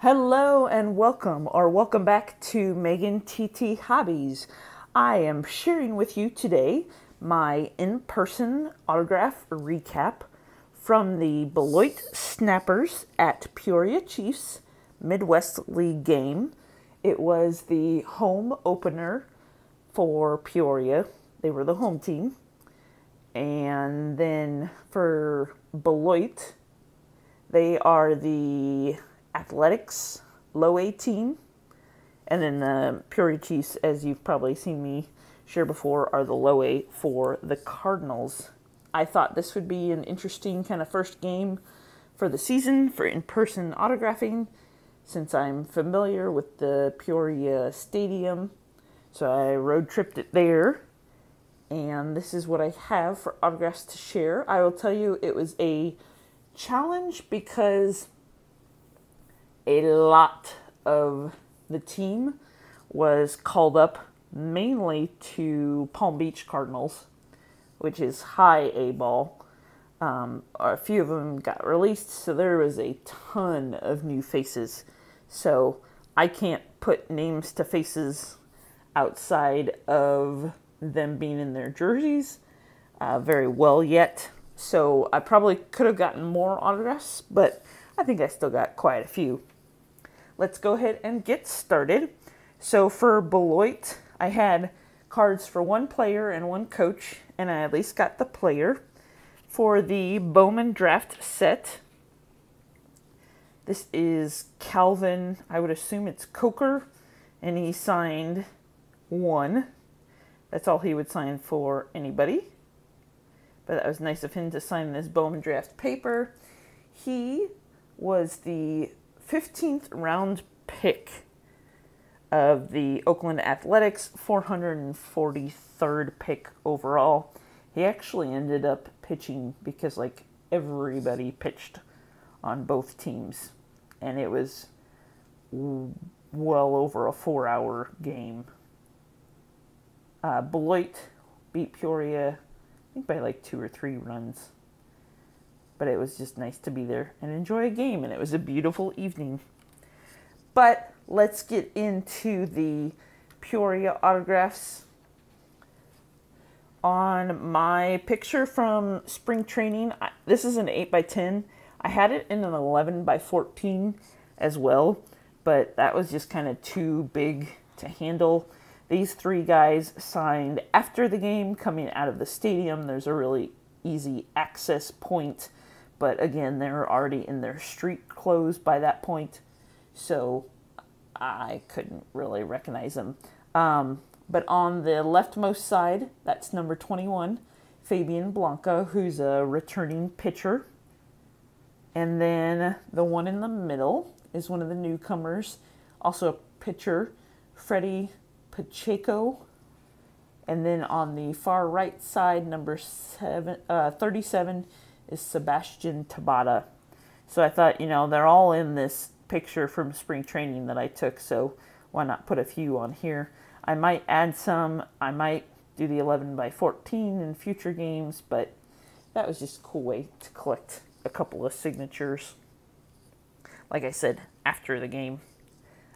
Hello and welcome, or welcome back to Megan TT Hobbies. I am sharing with you today my in-person autograph recap from the Beloit Snappers at Peoria Chiefs Midwest League game. It was the home opener for Peoria. They were the home team. And then for Beloit, they are the Athletics low A team, and then the Peoria Chiefs, as you've probably seen me share before, are the low A for the Cardinals. I thought this would be an interesting kind of first game for the season for in-person autographing, since I'm familiar with the Peoria Stadium. So I road tripped it there, and this is what I have for autographs to share. I will tell you it was a challenge because a lot of the team was called up mainly to Palm Beach Cardinals, which is high A ball. A few of them got released, so there was a ton of new faces. So I can't put names to faces outside of them being in their jerseys very well yet. So I probably could have gotten more autographs, but I think I still got quite a few. Let's go ahead and get started. So for Beloit, I had cards for one player and one coach, and I at least got the player. For the Bowman draft set, this is Calvin, I would assume it's Coker, and he signed 1. That's all he would sign for anybody. But that was nice of him to sign this Bowman draft paper. He was the 15th round pick of the Oakland Athletics, 443rd pick overall. He actually ended up pitching because everybody pitched on both teams, and it was well over a 4-hour game. Beloit beat Peoria, I think by 2 or 3 runs. But it was just nice to be there and enjoy a game, and it was a beautiful evening. But let's get into the Peoria autographs. On my picture from spring training, this is an 8x10. I had it in an 11x14 as well, but that was just kind of too big to handle. These 3 guys signed after the game, coming out of the stadium. There's a really easy access point. But again, they're already in their street clothes by that point, so I couldn't really recognize them. But on the leftmost side, that's number 21, Fabian Blanca, who's a returning pitcher. And then the one in the middle is one of the newcomers, also a pitcher, Freddie Pacheco. And then on the far right side, number 37, is Sebastian Tabata. So I thought, they're all in this picture from spring training that I took, so why not put a few on here? I might add some. I might do the 11x14 in future games, but that was just a cool way to collect a couple of signatures. Like I said, after the game.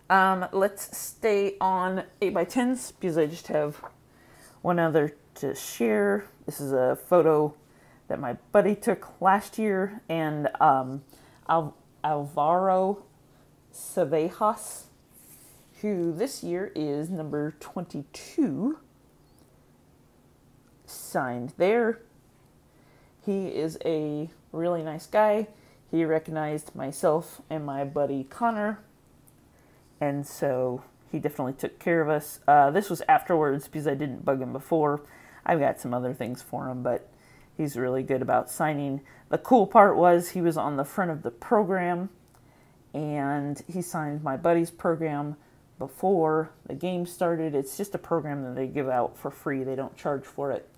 Let's stay on 8x10s because I just have one other to share. This is a photo that my buddy took last year, and Alvaro Cevejas, who this year is number 22, signed there. He is a really nice guy. He recognized myself and my buddy Connor, and so he definitely took care of us. This was afterwards because I didn't bug him before. I've got some other things for him, but he's really good about signing. The cool part was he was on the front of the program, and he signed my buddy's program before the game started. It's just a program that they give out for free. They don't charge for it.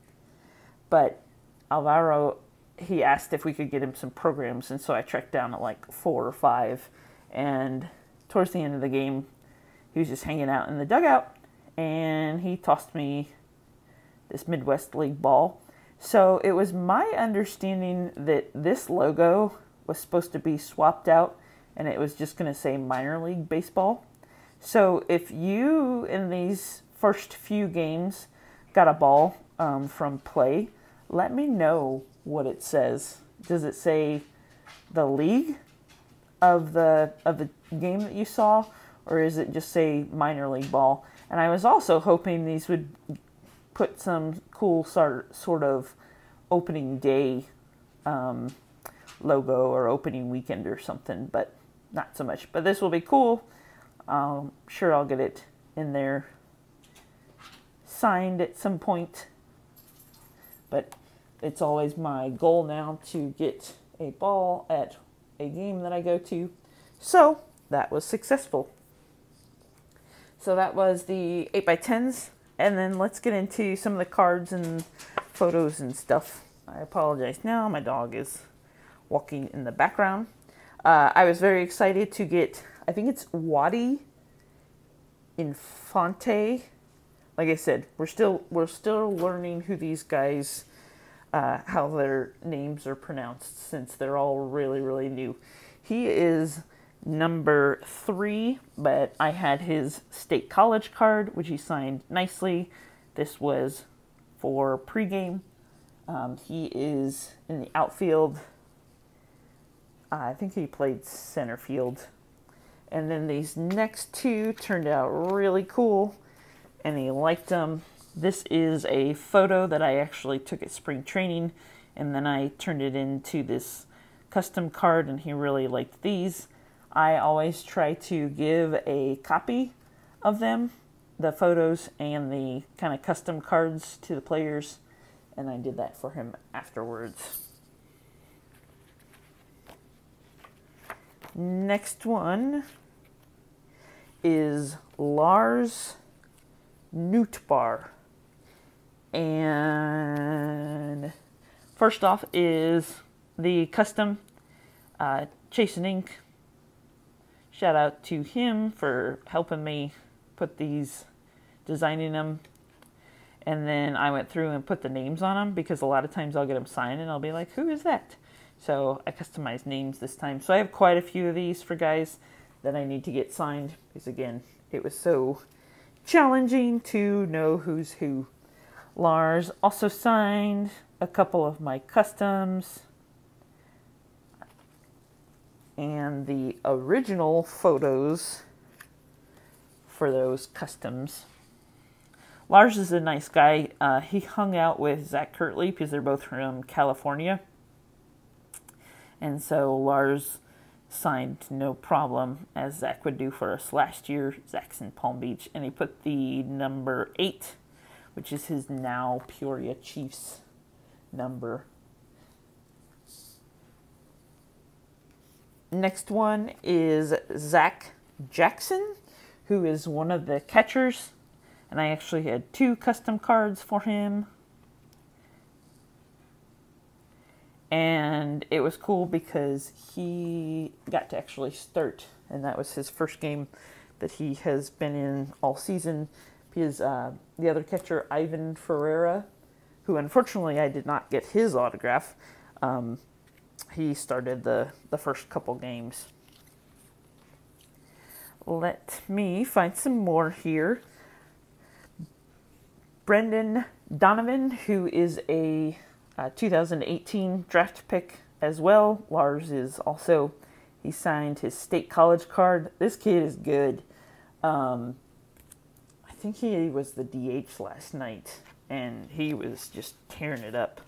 But Alvaro, he asked if we could get him some programs, and so I tracked down at 4 or 5. And towards the end of the game, he was just hanging out in the dugout, and he tossed me this Midwest League ball. So it was my understanding that this logo was supposed to be swapped out and it was just going to say minor league baseball. So if you, in these first few games, got a ball from play, let me know what it says. Does it say the league of the game that you saw, or is it just say minor league ball? And I was also hoping these would put some cool sort of opening day logo or opening weekend or something, but not so much. But this will be cool. Sure, I'll get it in there signed at some point. But it's always my goal now to get a ball at a game that I go to. So that was successful. So that was the 8x10s. And then let's get into some of the cards and photos and stuff. I apologize now. My dog is walking in the background. I was very excited to get, I think it's Wadi Infante. Like I said, we're still learning who these guys, how their names are pronounced, since they're all really, really new. He is number 3, but I had his state college card, which he signed nicely. This was for pregame. He is in the outfield. I think he played center field. And then these next two turned out really cool, and he liked them. This is a photo that I actually took at spring training, and then I turned it into this custom card, and he really liked these. I always try to give a copy of them, the photos and the kind of custom cards, to the players, and I did that for him afterwards. Next one is Lars Nootbaar. And first off is the custom Chasing Ink. Shout out to him for helping me put these, designing them. And then I went through and put the names on them, because a lot of times I'll get them signed and I'll be like, who is that? So I customized names this time. So I have quite a few of these for guys that I need to get signed, because again, it was so challenging to know who's who. Lars also signed a couple of my customs, and the original photos for those customs. Lars is a nice guy. He hung out with Zach Kirtley because they're both from California. And so Lars signed no problem, as Zach would do for us last year. Zach's in Palm Beach, and he put the number 8, which is his now Peoria Chiefs number. Next one is Zach Jackson, who is one of the catchers, and I actually had 2 custom cards for him. And it was cool because he got to actually start, and that was his first game that he has been in all season. Because the other catcher, Ivan Ferreira, who unfortunately I did not get his autograph, he started the first couple games. Let me find some more here. Brendan Donovan, who is a 2018 draft pick as well. Lars is also, he signed his state college card. This kid is good. I think he was the DH last night, and he was just tearing it up.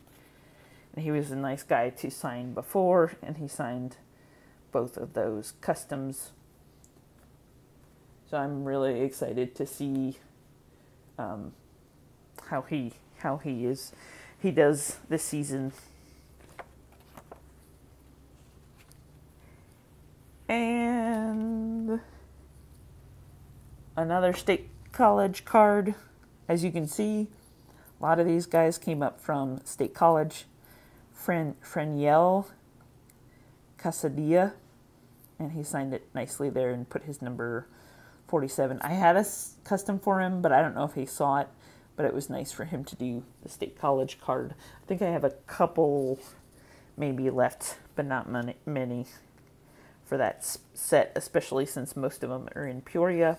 And he was a nice guy to sign before, and he signed both of those customs. So I'm really excited to see how he does this season. And another state college card. As you can see, a lot of these guys came up from state college. Freniel Casadilla, and he signed it nicely there and put his number 47. I had a custom for him, but I don't know if he saw it, but it was nice for him to do the state college card. I think I have a couple maybe left, but not many for that set, especially since most of them are in Peoria.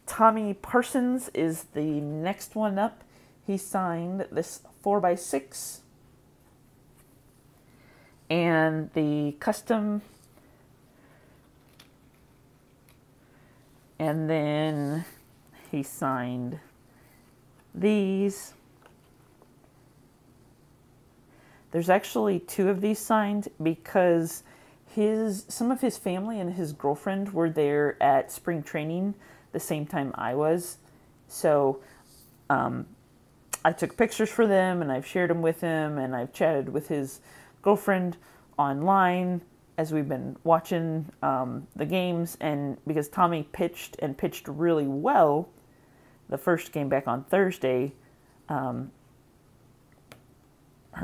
Tommy Parsons is the next one up. He signed this 4x6 and the custom, and then he signed these. There's actually two of these signed because some of his family and his girlfriend were there at spring training the same time I was. So I took pictures for them and I've shared them with him, and I've chatted with his girlfriend online as we've been watching the games. And because Tommy pitched really well the first game back on Thursday, her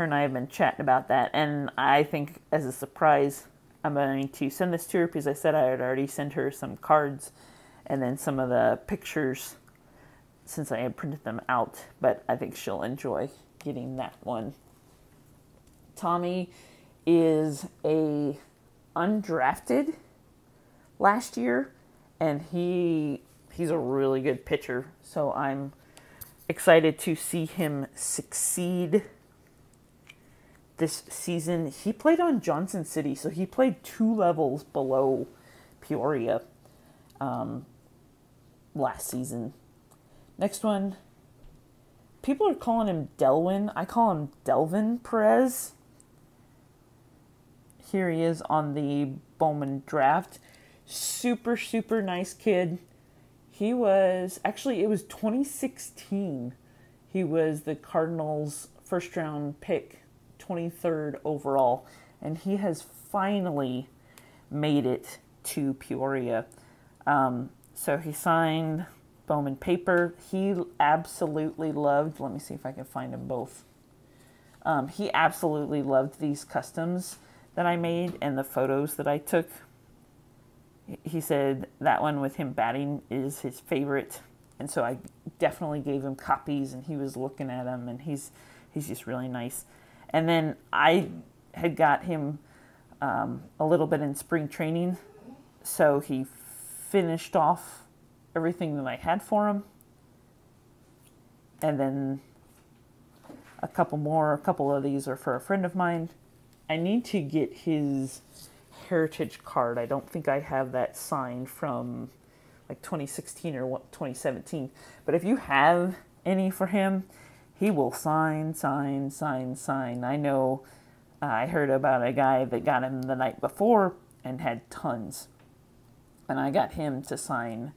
and I have been chatting about that, and I think as a surprise, I'm going to send this to her because I said I had already sent her some cards and then some of the pictures since I had printed them out, but I think she'll enjoy getting that one. Tommy is a undrafted last year, and he's a really good pitcher, so I'm excited to see him succeed this season. He played on Johnson City, so he played 2 levels below Peoria last season. Next one, people are calling him Delwin. I call him Delvin Perez. Here he is on the Bowman draft. Super, super nice kid. He was, actually it was 2016. He was the Cardinals' first round pick, 23rd overall, and he has finally made it to Peoria. So he signed Bowman paper. He absolutely loved, let me see if I can find them both. He absolutely loved these customs that I made and the photos that I took. He said that one with him batting is his favorite, and so I definitely gave him copies, and he was looking at them, and he's just really nice. And then I had got him a little bit in spring training, so he finished off everything that I had for him. And then a couple of these are for a friend of mine. I need to get his heritage card. I don't think I have that signed from like 2016 or 2017. But if you have any for him, he will sign. I know I heard about a guy that got him the night before and had tons. And I got him to sign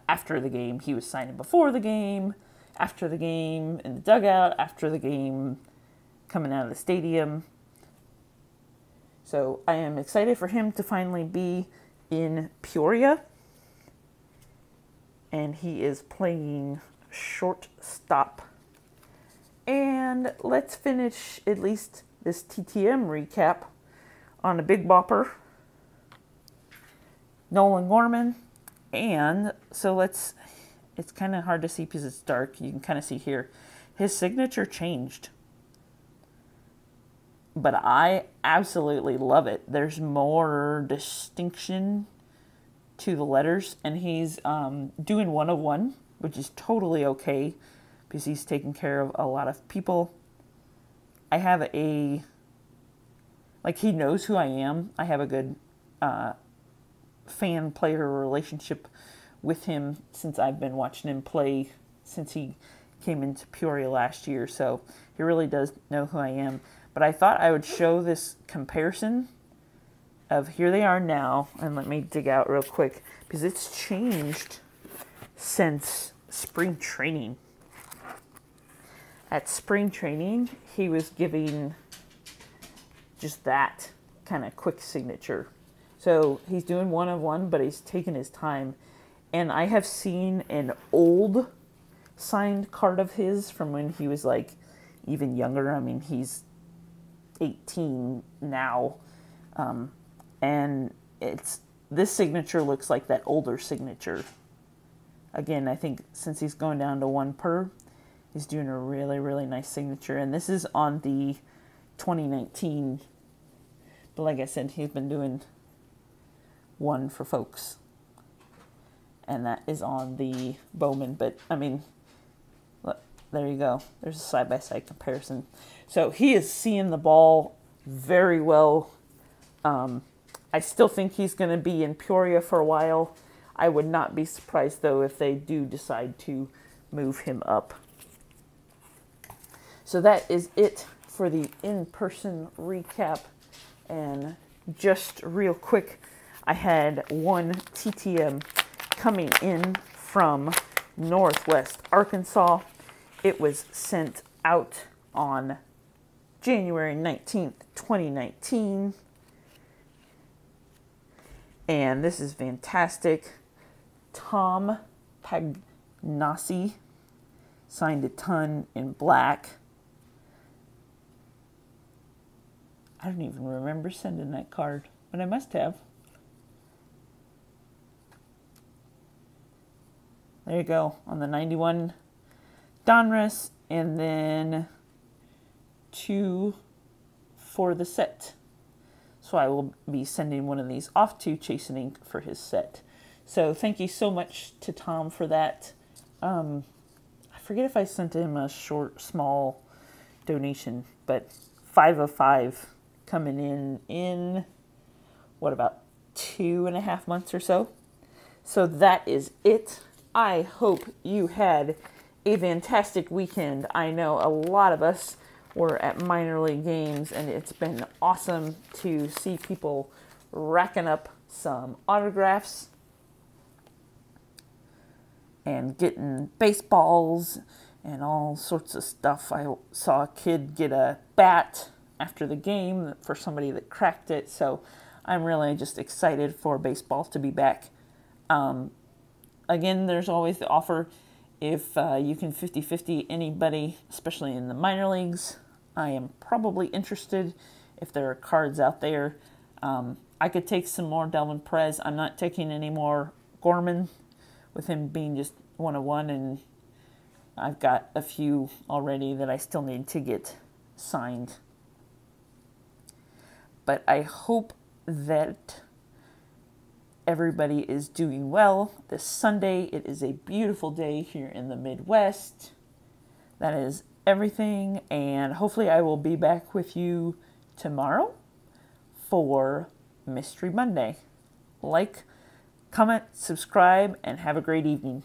after the game. He was signing before the game, after the game, in the dugout, after the game, coming out of the stadium. So I am excited for him to finally be in Peoria. And he is playing shortstop. And let's finish at least this TTM recap on a big bopper, Nolan Gorman. And so it's kind of hard to see because it's dark. You can kind of see here. His signature changed. But I absolutely love it. There's more distinction to the letters. And he's doing 1 of 1, which is totally okay because he's taking care of a lot of people. I have he knows who I am. I have a good fan-player relationship with him since I've been watching him play since he came into Peoria last year. So he really does know who I am. But I thought I would show this comparison of here they are now. And let me dig out real quick because it's changed since spring training. At spring training, he was giving just that kind of quick signature. So he's doing 1 of 1, but he's taking his time. And I have seen an old signed card of his from when he was like even younger. I mean, he's 18 now. And this signature looks like that older signature. Again, I think since he's going down to 1 per, he's doing a really, really nice signature. And this is on the 2019. But like I said, he's been doing one for folks. And that is on the Bowman. But, I mean, look, there you go. There's a side-by-side comparison. So he is seeing the ball very well. I still think he's going to be in Peoria for a while. I would not be surprised, though, if they do decide to move him up. So that is it for the in-person recap. And just real quick, I had one TTM coming in from Northwest Arkansas. It was sent out on January 19th, 2019. And this is fantastic. Tom Pagnassi signed a ton in black. I don't even remember sending that card, but I must have. There you go, on the 91 Donruss, and then 2 for the set. So I will be sending one of these off to Chasing Ink for his set. So thank you so much to Tom for that. I forget if I sent him a small donation, but 5 of 5 coming in, what, about 2.5 months or so? So that is it. I hope you had a fantastic weekend. I know a lot of us were at minor league games, and it's been awesome to see people racking up some autographs and getting baseballs and all sorts of stuff. I saw a kid get a bat after the game for somebody that cracked it, so I'm really just excited for baseball to be back. Again, there's always the offer if you can 50-50 anybody, especially in the minor leagues. I am probably interested if there are cards out there. I could take some more Delvin Perez. I'm not taking any more Gorman with him being just 1-1, and I've got a few already that I still need to get signed. But I hope that everybody is doing well this Sunday. It is a beautiful day here in the Midwest. That is everything, and hopefully I will be back with you tomorrow for Mystery Monday. Like, comment, subscribe, and have a great evening.